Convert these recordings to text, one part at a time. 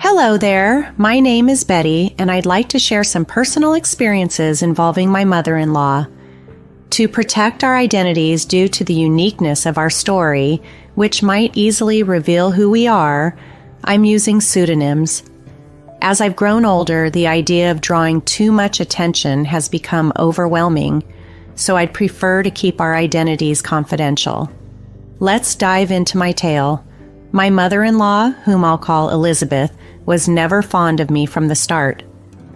Hello there, my name is Betty, and I'd like to share some personal experiences involving my mother-in-law. To protect our identities due to the uniqueness of our story, which might easily reveal who we are, I'm using pseudonyms. As I've grown older, the idea of drawing too much attention has become overwhelming, so I'd prefer to keep our identities confidential. Let's dive into my tale. My mother-in-law, whom I'll call Elizabeth, was never fond of me from the start.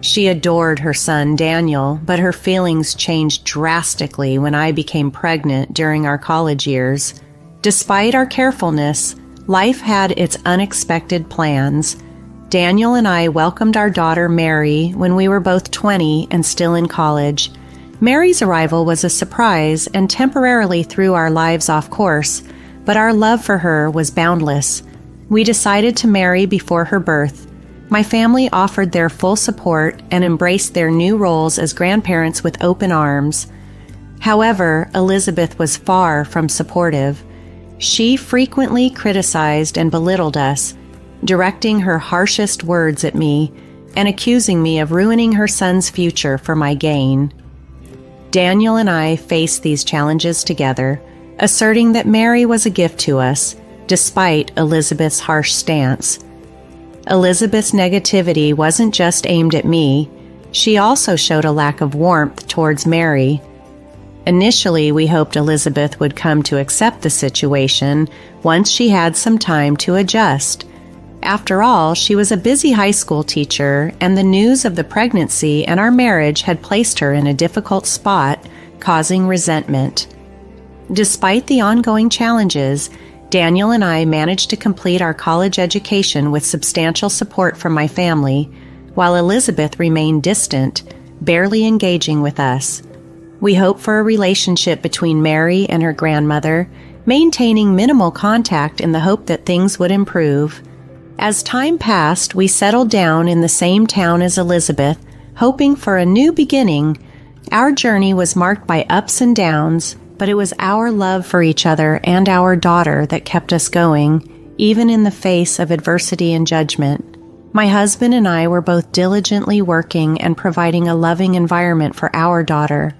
She adored her son, Daniel, but her feelings changed drastically when I became pregnant during our college years. Despite our carefulness, life had its unexpected plans. Daniel and I welcomed our daughter, Mary, when we were both 20 and still in college. Mary's arrival was a surprise and temporarily threw our lives off course, but our love for her was boundless. We decided to marry before her birth. My family offered their full support and embraced their new roles as grandparents with open arms. However, Elizabeth was far from supportive. She frequently criticized and belittled us, directing her harshest words at me and accusing me of ruining her son's future for my gain. Daniel and I faced these challenges together, asserting that Mary was a gift to us, despite Elizabeth's harsh stance. Elizabeth's negativity wasn't just aimed at me, she also showed a lack of warmth towards Mary. Initially, we hoped Elizabeth would come to accept the situation once she had some time to adjust. After all, she was a busy high school teacher, and the news of the pregnancy and our marriage had placed her in a difficult spot, causing resentment. Despite the ongoing challenges, Daniel and I managed to complete our college education with substantial support from my family, while Elizabeth remained distant, barely engaging with us. We hoped for a relationship between Mary and her grandmother, maintaining minimal contact in the hope that things would improve. As time passed, we settled down in the same town as Elizabeth, hoping for a new beginning. Our journey was marked by ups and downs, but it was our love for each other and our daughter that kept us going, even in the face of adversity and judgment. My husband and I were both diligently working and providing a loving environment for our daughter.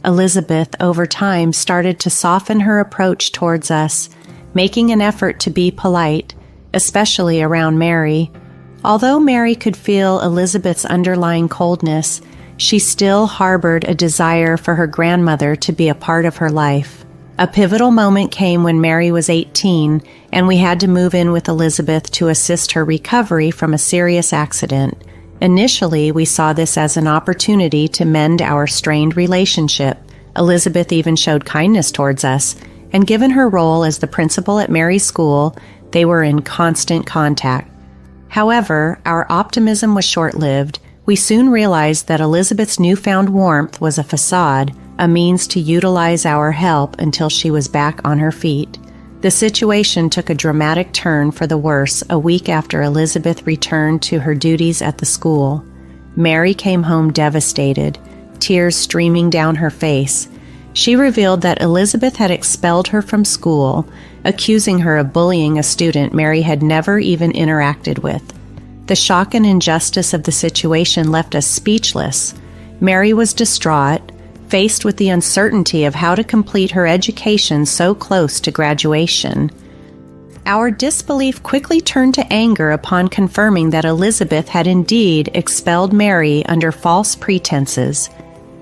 Elizabeth, over time, started to soften her approach towards us, making an effort to be polite, especially around Mary. Although Mary could feel Elizabeth's underlying coldness, she still harbored a desire for her grandmother to be a part of her life. A pivotal moment came when Mary was 18, and we had to move in with Elizabeth to assist her recovery from a serious accident. Initially, we saw this as an opportunity to mend our strained relationship. Elizabeth even showed kindness towards us, and given her role as the principal at Mary's school, they were in constant contact. However, our optimism was short-lived. We soon realized that Elizabeth's newfound warmth was a facade, a means to utilize our help until she was back on her feet. The situation took a dramatic turn for the worse a week after Elizabeth returned to her duties at the school. Mary came home devastated, tears streaming down her face. She revealed that Elizabeth had expelled her from school, accusing her of bullying a student Mary had never even interacted with. The shock and injustice of the situation left us speechless. Mary was distraught, faced with the uncertainty of how to complete her education so close to graduation. Our disbelief quickly turned to anger upon confirming that Elizabeth had indeed expelled Mary under false pretenses.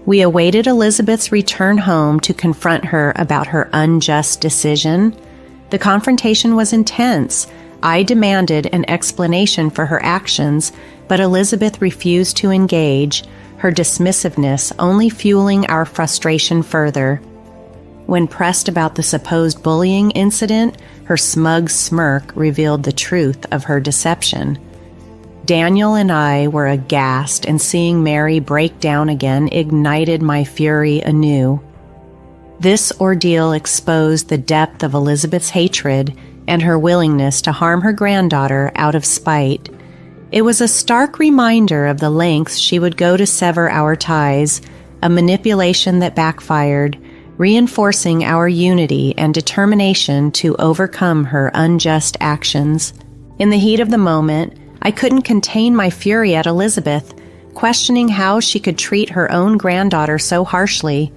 We awaited Elizabeth's return home to confront her about her unjust decision. The confrontation was intense. I demanded an explanation for her actions, but Elizabeth refused to engage, her dismissiveness only fueling our frustration further. When pressed about the supposed bullying incident, her smug smirk revealed the truth of her deception. Daniel and I were aghast, and seeing Mary break down again ignited my fury anew. This ordeal exposed the depth of Elizabeth's hatred and her willingness to harm her granddaughter out of spite. It was a stark reminder of the lengths she would go to sever our ties, a manipulation that backfired, reinforcing our unity and determination to overcome her unjust actions. In the heat of the moment, I couldn't contain my fury at Elizabeth, questioning how she could treat her own granddaughter so harshly.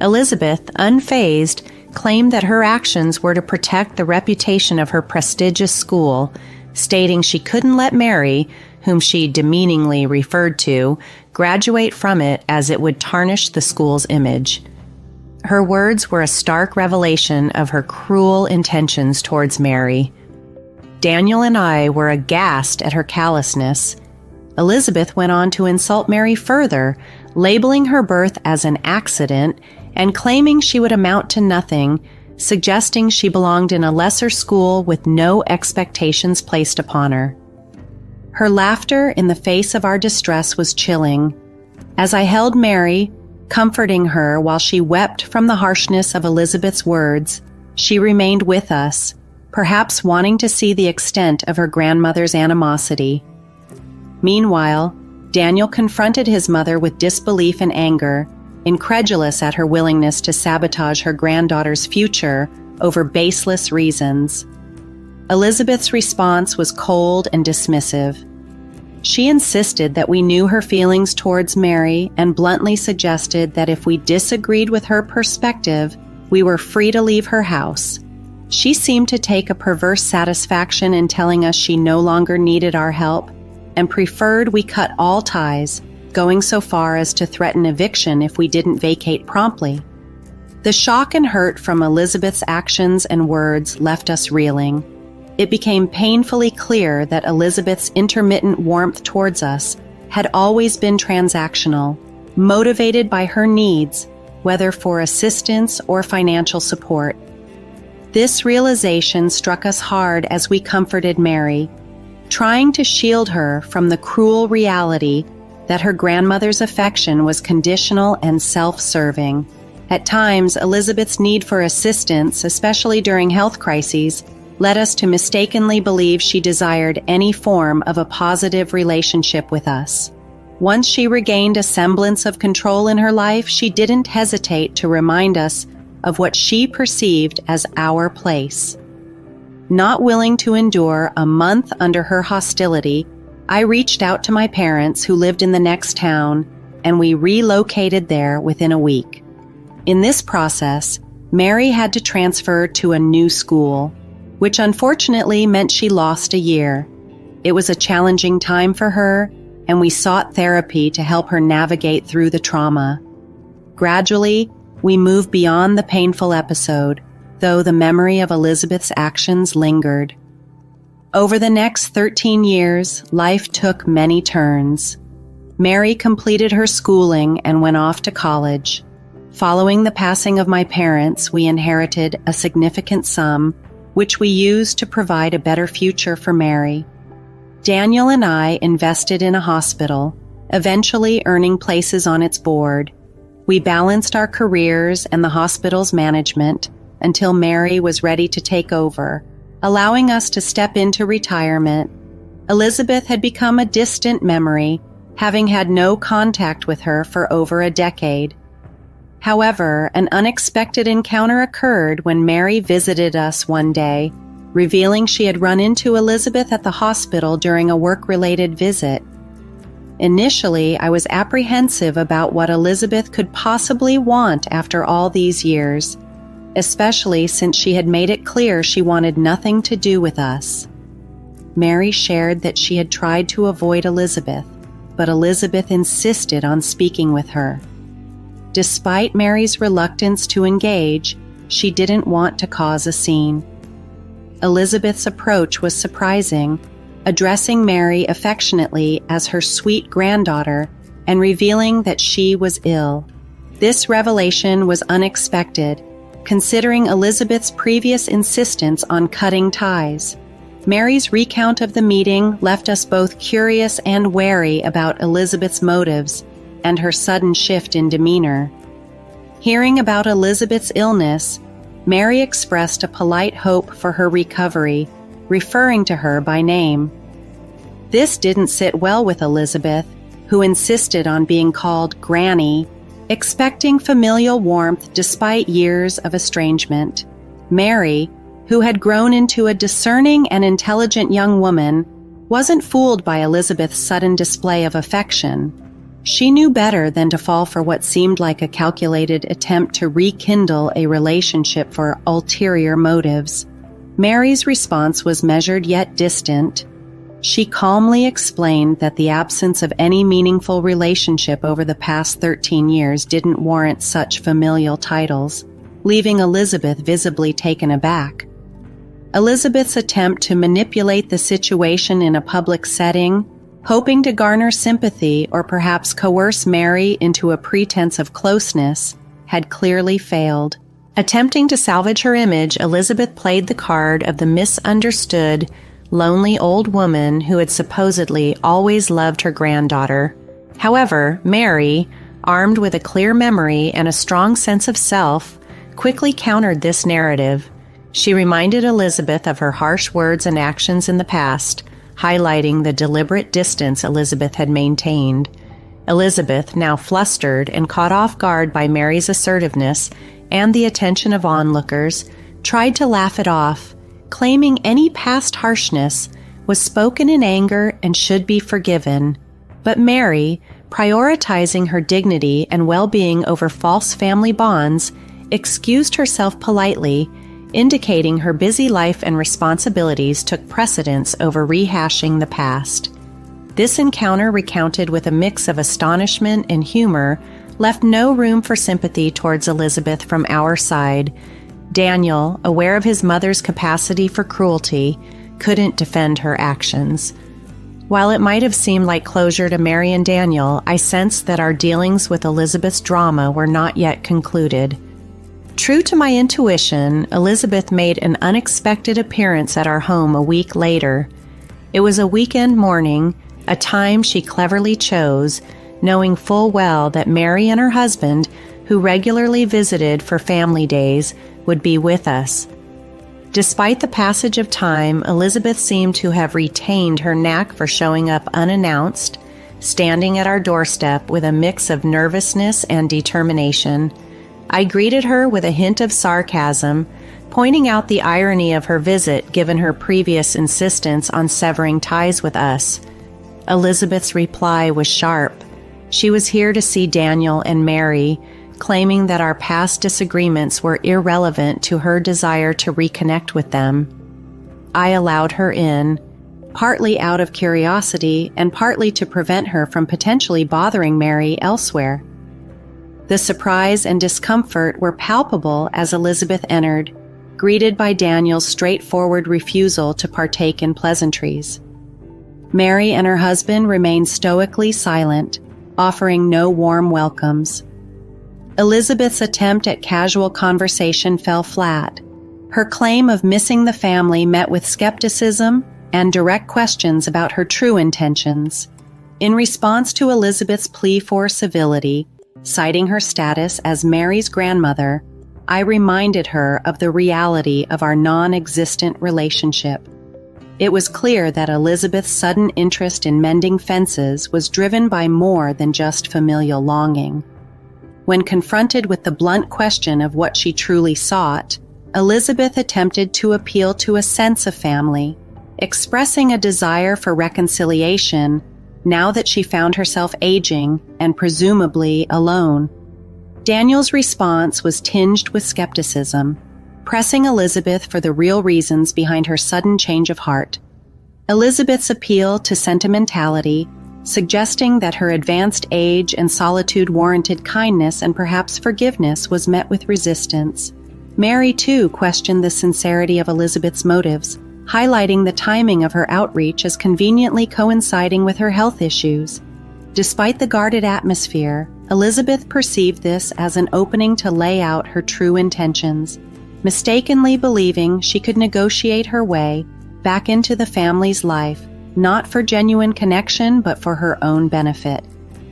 Elizabeth, unfazed, claimed that her actions were to protect the reputation of her prestigious school, stating she couldn't let Mary, whom she demeaningly referred to, graduate from it as it would tarnish the school's image. Her words were a stark revelation of her cruel intentions towards Mary. Daniel and I were aghast at her callousness. Elizabeth went on to insult Mary further, labeling her birth as an accident and claiming she would amount to nothing, suggesting she belonged in a lesser school with no expectations placed upon her. Her laughter in the face of our distress was chilling. As I held Mary, comforting her while she wept from the harshness of Elizabeth's words, she remained with us, perhaps wanting to see the extent of her grandmother's animosity. Meanwhile, Daniel confronted his mother with disbelief and anger, incredulous at her willingness to sabotage her granddaughter's future over baseless reasons. Elizabeth's response was cold and dismissive. She insisted that we knew her feelings towards Mary and bluntly suggested that if we disagreed with her perspective, we were free to leave her house. She seemed to take a perverse satisfaction in telling us she no longer needed our help and preferred we cut all ties, going so far as to threaten eviction if we didn't vacate promptly. The shock and hurt from Elizabeth's actions and words left us reeling. It became painfully clear that Elizabeth's intermittent warmth towards us had always been transactional, motivated by her needs, whether for assistance or financial support. This realization struck us hard as we comforted Mary, trying to shield her from the cruel reality that her grandmother's affection was conditional and self-serving. At times, Elizabeth's need for assistance, especially during health crises, led us to mistakenly believe she desired any form of a positive relationship with us. Once she regained a semblance of control in her life, she didn't hesitate to remind us of what she perceived as our place. Not willing to endure a month under her hostility, I reached out to my parents who lived in the next town, and we relocated there within a week. In this process, Mary had to transfer to a new school, which unfortunately meant she lost a year. It was a challenging time for her, and we sought therapy to help her navigate through the trauma. Gradually, we moved beyond the painful episode, though the memory of Elizabeth's actions lingered. Over the next 13 years, life took many turns. Mary completed her schooling and went off to college. Following the passing of my parents, we inherited a significant sum, which we used to provide a better future for Mary. Daniel and I invested in a hospital, eventually earning places on its board. We balanced our careers and the hospital's management until Mary was ready to take over, allowing us to step into retirement. Elizabeth had become a distant memory, having had no contact with her for over a decade. However, an unexpected encounter occurred when Mary visited us one day, revealing she had run into Elizabeth at the hospital during a work-related visit. Initially, I was apprehensive about what Elizabeth could possibly want after all these years, especially since she had made it clear she wanted nothing to do with us. Mary shared that she had tried to avoid Elizabeth, but Elizabeth insisted on speaking with her. Despite Mary's reluctance to engage, she didn't want to cause a scene. Elizabeth's approach was surprising, addressing Mary affectionately as her sweet granddaughter and revealing that she was ill. This revelation was unexpected, considering Elizabeth's previous insistence on cutting ties. Mary's recount of the meeting left us both curious and wary about Elizabeth's motives and her sudden shift in demeanor. Hearing about Elizabeth's illness, Mary expressed a polite hope for her recovery, referring to her by name. This didn't sit well with Elizabeth, who insisted on being called Granny, expecting familial warmth despite years of estrangement. Mary, who had grown into a discerning and intelligent young woman, wasn't fooled by Elizabeth's sudden display of affection. She knew better than to fall for what seemed like a calculated attempt to rekindle a relationship for ulterior motives. Mary's response was measured yet distant. She calmly explained that the absence of any meaningful relationship over the past 13 years didn't warrant such familial titles, leaving Elizabeth visibly taken aback. Elizabeth's attempt to manipulate the situation in a public setting, hoping to garner sympathy or perhaps coerce Mary into a pretense of closeness, had clearly failed. Attempting to salvage her image, Elizabeth played the card of the misunderstood, lonely old woman who had supposedly always loved her granddaughter. However, Mary, armed with a clear memory and a strong sense of self, quickly countered this narrative. She reminded Elizabeth of her harsh words and actions in the past, highlighting the deliberate distance Elizabeth had maintained. Elizabeth, now flustered and caught off guard by Mary's assertiveness and the attention of onlookers, tried to laugh it off, claiming any past harshness was spoken in anger and should be forgiven. But Mary, prioritizing her dignity and well-being over false family bonds, excused herself politely, indicating her busy life and responsibilities took precedence over rehashing the past. This encounter, recounted with a mix of astonishment and humor, left no room for sympathy towards Elizabeth from our side. Daniel, aware of his mother's capacity for cruelty, couldn't defend her actions. While it might have seemed like closure to Mary and Daniel, I sensed that our dealings with Elizabeth's drama were not yet concluded. True to my intuition, Elizabeth made an unexpected appearance at our home a week later. It was a weekend morning, a time she cleverly chose, knowing full well that Mary and her husband, who regularly visited for family days, would be with us. Despite the passage of time, Elizabeth seemed to have retained her knack for showing up unannounced, standing at our doorstep with a mix of nervousness and determination. I greeted her with a hint of sarcasm, pointing out the irony of her visit given her previous insistence on severing ties with us. Elizabeth's reply was sharp. She was here to see Daniel and Mary, claiming that our past disagreements were irrelevant to her desire to reconnect with them. I allowed her in, partly out of curiosity and partly to prevent her from potentially bothering Mary elsewhere. The surprise and discomfort were palpable as Elizabeth entered, greeted by Daniel's straightforward refusal to partake in pleasantries. Mary and her husband remained stoically silent, offering no warm welcomes. Elizabeth's attempt at casual conversation fell flat. Her claim of missing the family met with skepticism and direct questions about her true intentions. In response to Elizabeth's plea for civility, citing her status as Mary's grandmother, I reminded her of the reality of our non-existent relationship. It was clear that Elizabeth's sudden interest in mending fences was driven by more than just familial longing. When confronted with the blunt question of what she truly sought, Elizabeth attempted to appeal to a sense of family, expressing a desire for reconciliation now that she found herself aging and presumably alone. Daniel's response was tinged with skepticism, pressing Elizabeth for the real reasons behind her sudden change of heart. Elizabeth's appeal to sentimentality, suggesting that her advanced age and solitude warranted kindness and perhaps forgiveness, was met with resistance. Mary, too, questioned the sincerity of Elizabeth's motives, highlighting the timing of her outreach as conveniently coinciding with her health issues. Despite the guarded atmosphere, Elizabeth perceived this as an opening to lay out her true intentions, mistakenly believing she could negotiate her way back into the family's life, not for genuine connection but for her own benefit,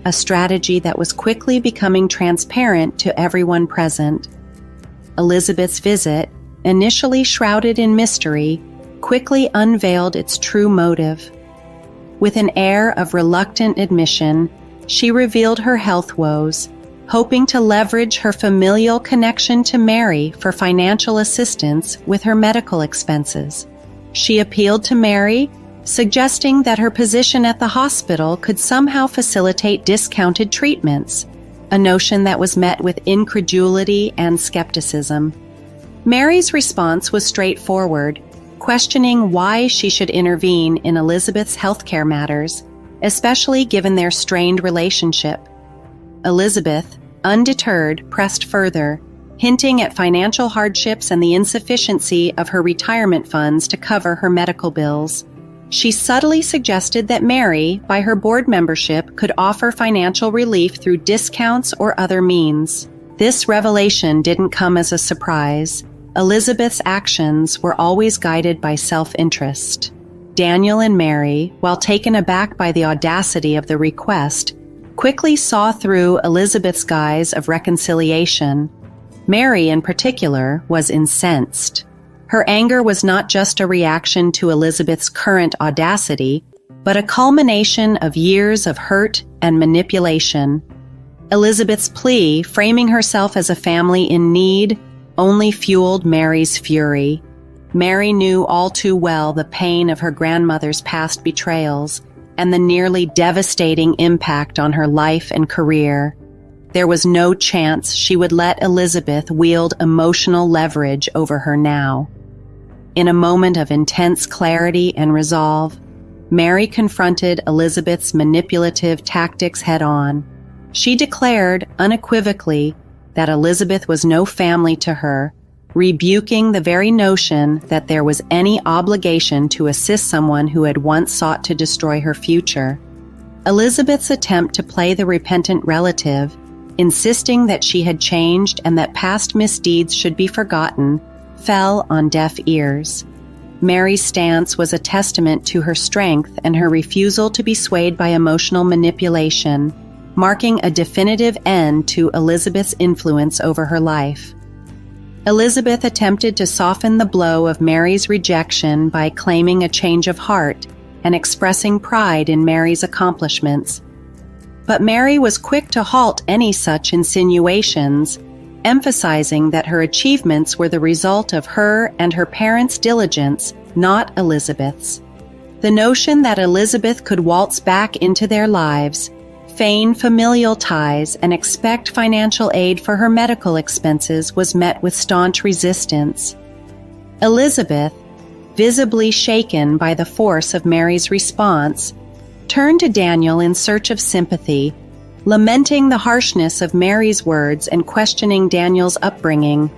a strategy that was quickly becoming transparent to everyone present. Elizabeth's visit, initially shrouded in mystery, quickly unveiled its true motive. With an air of reluctant admission, she revealed her health woes, hoping to leverage her familial connection to Mary for financial assistance with her medical expenses. She appealed to Mary, suggesting that her position at the hospital could somehow facilitate discounted treatments, a notion that was met with incredulity and skepticism. Mary's response was straightforward, questioning why she should intervene in Elizabeth's healthcare matters, especially given their strained relationship. Elizabeth, undeterred, pressed further, hinting at financial hardships and the insufficiency of her retirement funds to cover her medical bills. She subtly suggested that Mary, by her board membership, could offer financial relief through discounts or other means. This revelation didn't come as a surprise. Elizabeth's actions were always guided by self-interest. Daniel and Mary, while taken aback by the audacity of the request, quickly saw through Elizabeth's guise of reconciliation. Mary, in particular, was incensed. Her anger was not just a reaction to Elizabeth's current audacity, but a culmination of years of hurt and manipulation. Elizabeth's plea, framing herself as a family in need, only fueled Mary's fury. Mary knew all too well the pain of her grandmother's past betrayals and the nearly devastating impact on her life and career. There was no chance she would let Elizabeth wield emotional leverage over her now. In a moment of intense clarity and resolve, Mary confronted Elizabeth's manipulative tactics head-on. She declared unequivocally that Elizabeth was no family to her, rebuking the very notion that there was any obligation to assist someone who had once sought to destroy her future. Elizabeth's attempt to play the repentant relative, insisting that she had changed and that past misdeeds should be forgotten, fell on deaf ears. Mary's stance was a testament to her strength and her refusal to be swayed by emotional manipulation, marking a definitive end to Elizabeth's influence over her life. Elizabeth attempted to soften the blow of Mary's rejection by claiming a change of heart and expressing pride in Mary's accomplishments. But Mary was quick to halt any such insinuations, emphasizing that her achievements were the result of her and her parents' diligence, not Elizabeth's. The notion that Elizabeth could waltz back into their lives, feign familial ties, and expect financial aid for her medical expenses was met with staunch resistance. Elizabeth, visibly shaken by the force of Mary's response, turned to Daniel in search of sympathy, lamenting the harshness of Mary's words and questioning Daniel's upbringing.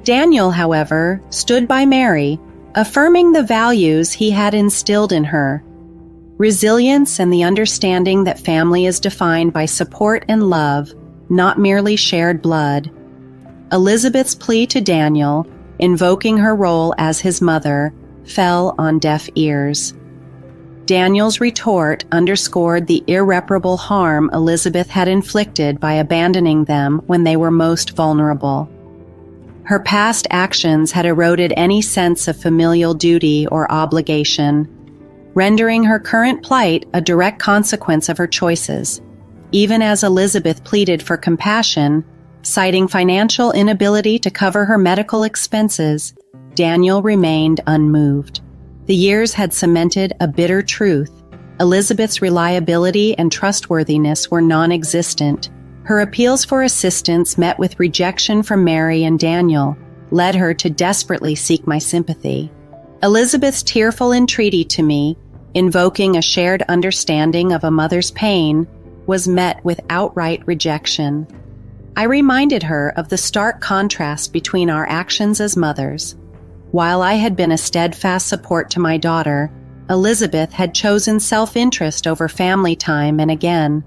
Daniel, however, stood by Mary, affirming the values he had instilled in her: resilience and the understanding that family is defined by support and love, not merely shared blood. Elizabeth's plea to Daniel, invoking her role as his mother, fell on deaf ears. Daniel's retort underscored the irreparable harm Elizabeth had inflicted by abandoning them when they were most vulnerable. Her past actions had eroded any sense of familial duty or obligation, rendering her current plight a direct consequence of her choices. Even as Elizabeth pleaded for compassion, citing financial inability to cover her medical expenses, Daniel remained unmoved. The years had cemented a bitter truth. Elizabeth's reliability and trustworthiness were non-existent. Her appeals for assistance met with rejection from Mary and Daniel, led her to desperately seek my sympathy. Elizabeth's tearful entreaty to me, invoking a shared understanding of a mother's pain, was met with outright rejection. I reminded her of the stark contrast between our actions as mothers. While I had been a steadfast support to my daughter, Elizabeth had chosen self-interest over family time, and again,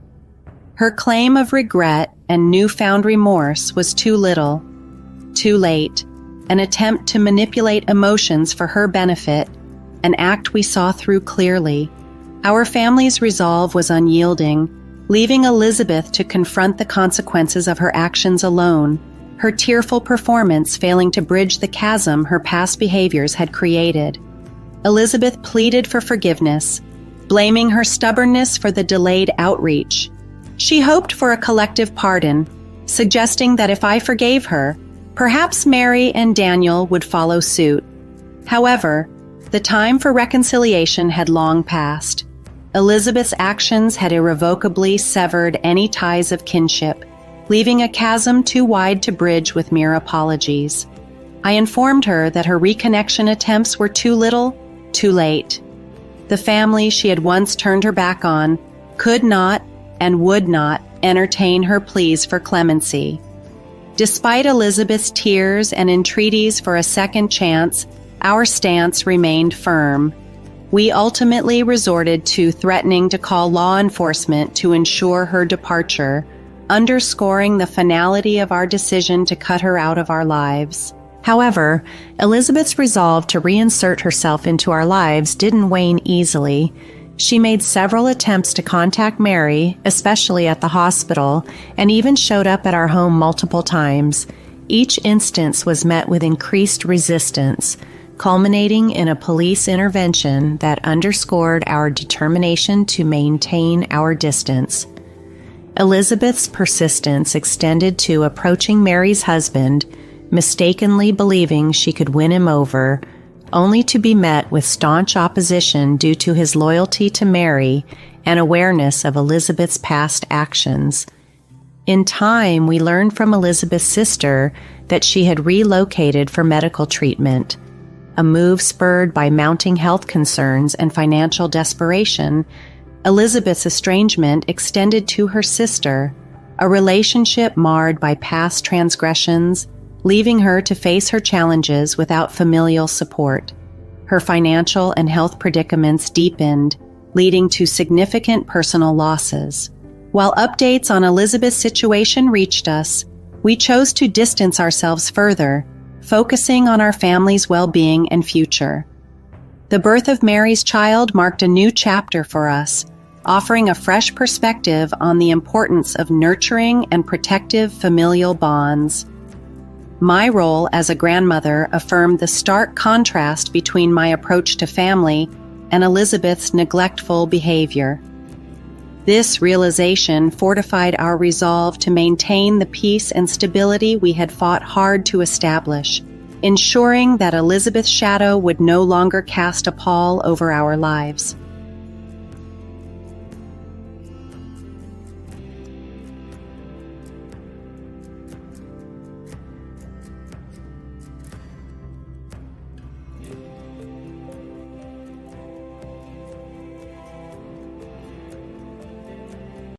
her claim of regret and newfound remorse was too little, too late, an attempt to manipulate emotions for her benefit, an act we saw through clearly. Our family's resolve was unyielding, leaving Elizabeth to confront the consequences of her actions alone, her tearful performance failing to bridge the chasm her past behaviors had created. Elizabeth pleaded for forgiveness, blaming her stubbornness for the delayed outreach. She hoped for a collective pardon, suggesting that if I forgave her, perhaps Mary and Daniel would follow suit. However, The time for reconciliation had long passed. Elizabeth's actions had irrevocably severed any ties of kinship, leaving a chasm too wide to bridge with mere apologies. I informed her that her reconnection attempts were too little, too late. The family she had once turned her back on could not and would not entertain her pleas for clemency. Despite Elizabeth's tears and entreaties for a second chance, our stance remained firm. We ultimately resorted to threatening to call law enforcement to ensure her departure, underscoring the finality of our decision to cut her out of our lives. However, Elizabeth's resolve to reinsert herself into our lives didn't wane easily. She made several attempts to contact Mary, especially at the hospital, and even showed up at our home multiple times. Each instance was met with increased resistance, culminating in a police intervention that underscored our determination to maintain our distance. Elizabeth's persistence extended to approaching Mary's husband, mistakenly believing she could win him over, only to be met with staunch opposition due to his loyalty to Mary and awareness of Elizabeth's past actions. In time, we learned from Elizabeth's sister that she had relocated for medical treatment, a move spurred by mounting health concerns and financial desperation. Elizabeth's estrangement extended to her sister, a relationship marred by past transgressions, leaving her to face her challenges without familial support. Her financial and health predicaments deepened, leading to significant personal losses. While updates on Elizabeth's situation reached us, we chose to distance ourselves further, focusing on our family's well-being and future. The birth of Mary's child marked a new chapter for us, offering a fresh perspective on the importance of nurturing and protective familial bonds. My role as a grandmother affirmed the stark contrast between my approach to family and Elizabeth's neglectful behavior. This realization fortified our resolve to maintain the peace and stability we had fought hard to establish, ensuring that Elizabeth's shadow would no longer cast a pall over our lives.